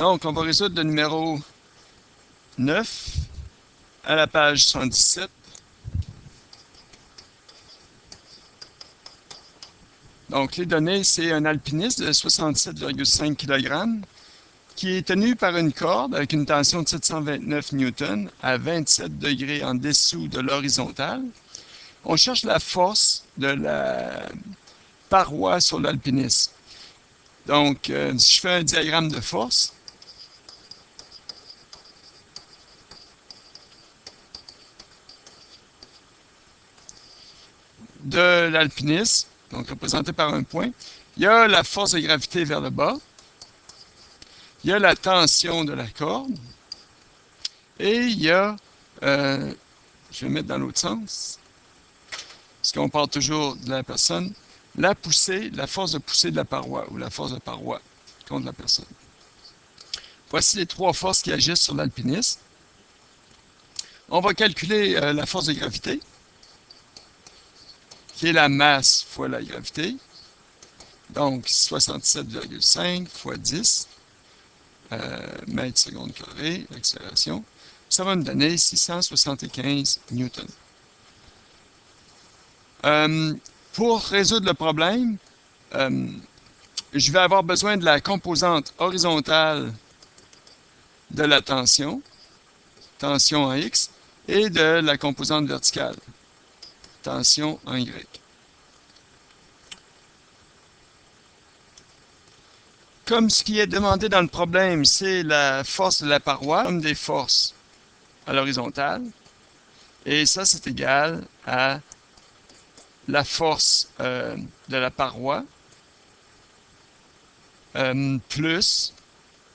Donc, on va résoudre le numéro 9 à la page 117. Donc, les données, c'est un alpiniste de 67,5 kg qui est tenu par une corde avec une tension de 729 newtons à 27 degrés en dessous de l'horizontale. On cherche la force de la paroi sur l'alpiniste. Donc, si je fais un diagramme de force, de l'alpiniste, donc représenté par un point, il y a la force de gravité vers le bas, il y a la tension de la corde, et il y a, je vais mettre dans l'autre sens, parce qu'on parle toujours de la personne, la poussée, la force de poussée de la paroi, ou la force de paroi contre la personne. Voici les trois forces qui agissent sur l'alpiniste. On va calculer la force de gravité, qui est la masse fois la gravité. Donc, 67,5 fois 10 mètres seconde carré, l'accélération. Ça va me donner 675 newtons. Pour résoudre le problème, je vais avoir besoin de la composante horizontale de la tension en X, et de la composante verticale, tension en Y. Comme ce qui est demandé dans le problème, c'est la force de la paroi, comme des forces à l'horizontale, et ça, c'est égal à la force de la paroi plus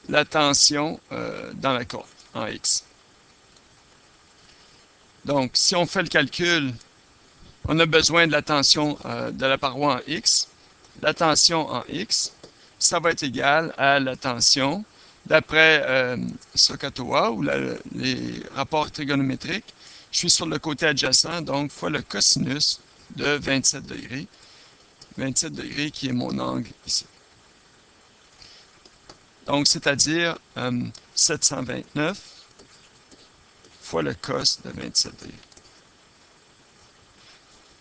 la tension dans la corde, en X. Donc, si on fait le calcul, on a besoin de la tension de la paroi en X. La tension en X, ça va être égal à la tension, d'après SOHCAHTOA, ou les rapports trigonométriques, je suis sur le côté adjacent, donc fois le cosinus de 27 degrés. 27 degrés qui est mon angle ici. Donc, c'est-à-dire 729 fois le cos de 27 degrés.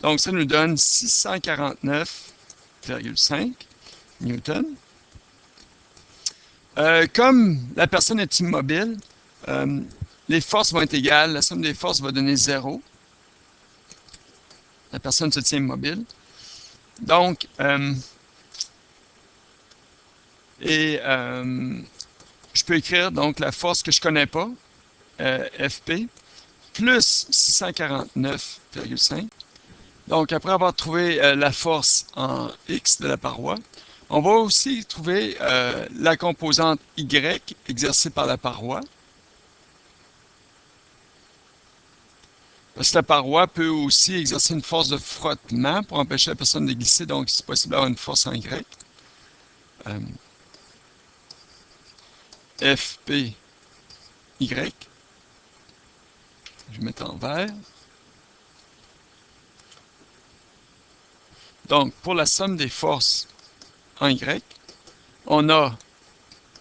Donc, ça nous donne 649,5 newtons. Comme la personne est immobile, les forces vont être égales. La somme des forces va donner 0. La personne se tient immobile. Donc, je peux écrire donc la force que je ne connais pas, FP, plus 649,5. Donc, après avoir trouvé la force en X de la paroi, on va aussi trouver la composante Y exercée par la paroi. Parce que la paroi peut aussi exercer une force de frottement pour empêcher la personne de glisser, donc c'est possible d'avoir une force en Y. FPY. Je vais mettre en vert. Donc, pour la somme des forces en Y, on a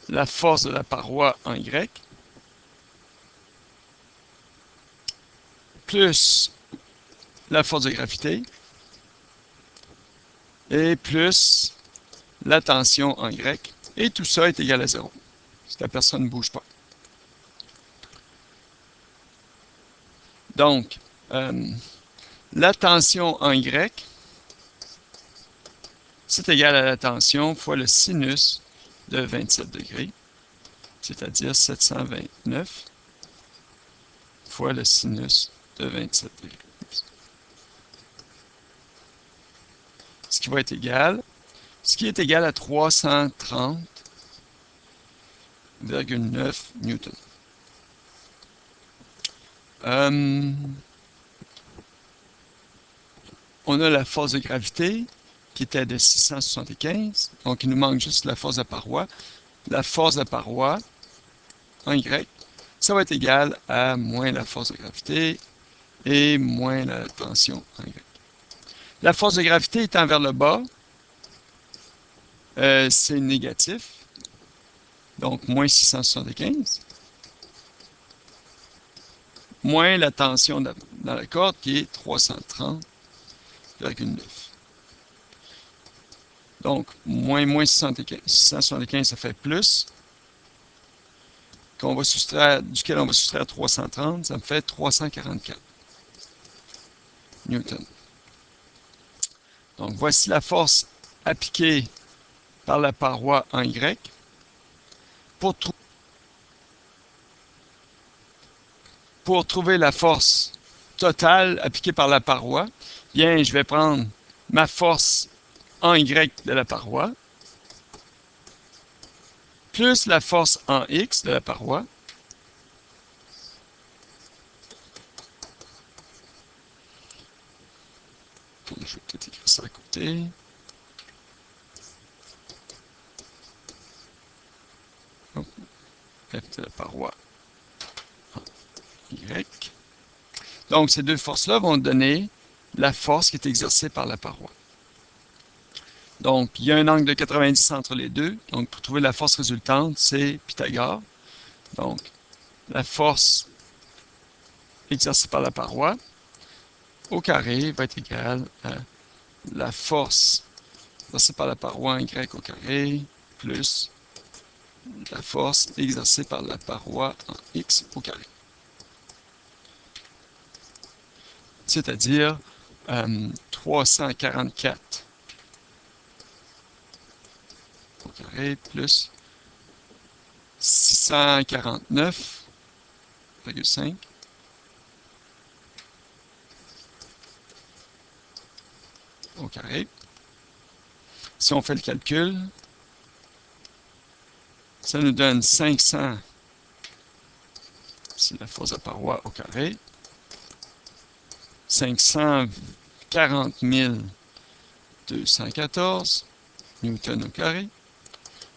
la force de la paroi en Y, plus la force de gravité, et plus la tension en Y, et tout ça est égal à 0, si la personne ne bouge pas. Donc, la tension en Y, c'est égal à la tension fois le sinus de 27 degrés, c'est-à-dire 729 fois le sinus de 27 degrés. Ce qui va être égal, ce qui est égal à 330,9 newtons. On a la force de gravité qui était de 675, donc il nous manque juste la force de paroi. La force de paroi en Y, ça va être égal à moins la force de gravité et moins la tension en Y. La force de gravité étant vers le bas, c'est négatif. donc moins 675, moins la tension dans la corde qui est 330,9. Donc, moins 675, ça fait plus, duquel on va soustraire 330, ça me fait 344 newtons. Donc, voici la force appliquée par la paroi en Y. Pour trouver la force totale appliquée par la paroi, bien, je vais prendre ma force en Y de la paroi, plus la force en X de la paroi, je vais peut-être écrire ça à côté. F de la paroi en Y. Donc, ces deux forces-là vont donner la force qui est exercée par la paroi. Donc, il y a un angle de 90 entre les deux. Donc, pour trouver la force résultante, c'est Pythagore. Donc, la force exercée par la paroi au carré va être égale à la force exercée par la paroi en Y au carré plus la force exercée par la paroi en X au carré. C'est-à-dire 344 au carré plus 649,5 au carré. Si on fait le calcul, ça nous donne 500, c'est la force de paroi au carré, 540 214 newtons au carré.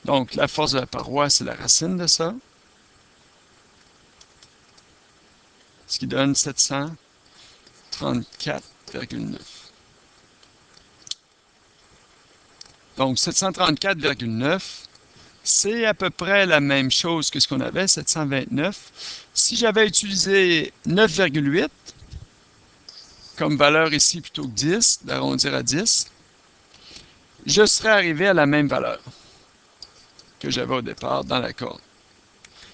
Donc, la force de la paroi, c'est la racine de ça, ce qui donne 734,9. Donc, 734,9, c'est à peu près la même chose que ce qu'on avait, 729. Si j'avais utilisé 9,8 comme valeur ici plutôt que 10, d'arrondir à 10, je serais arrivé à la même valeur que j'avais au départ dans la corde.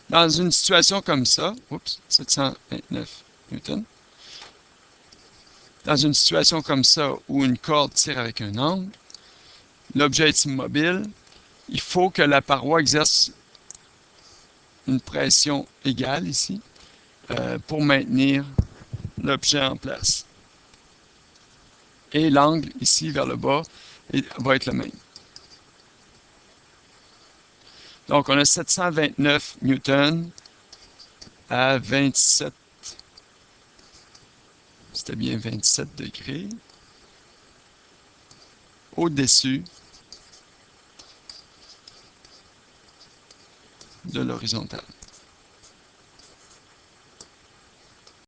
Dans une situation comme ça, 729 newtons, dans une situation comme ça où une corde tire avec un angle, l'objet est immobile, il faut que la paroi exerce une pression égale ici pour maintenir l'objet en place. Et l'angle ici vers le bas va être le même. Donc, on a 729 newtons à 27, c'était bien 27 degrés, au-dessus de l'horizontale.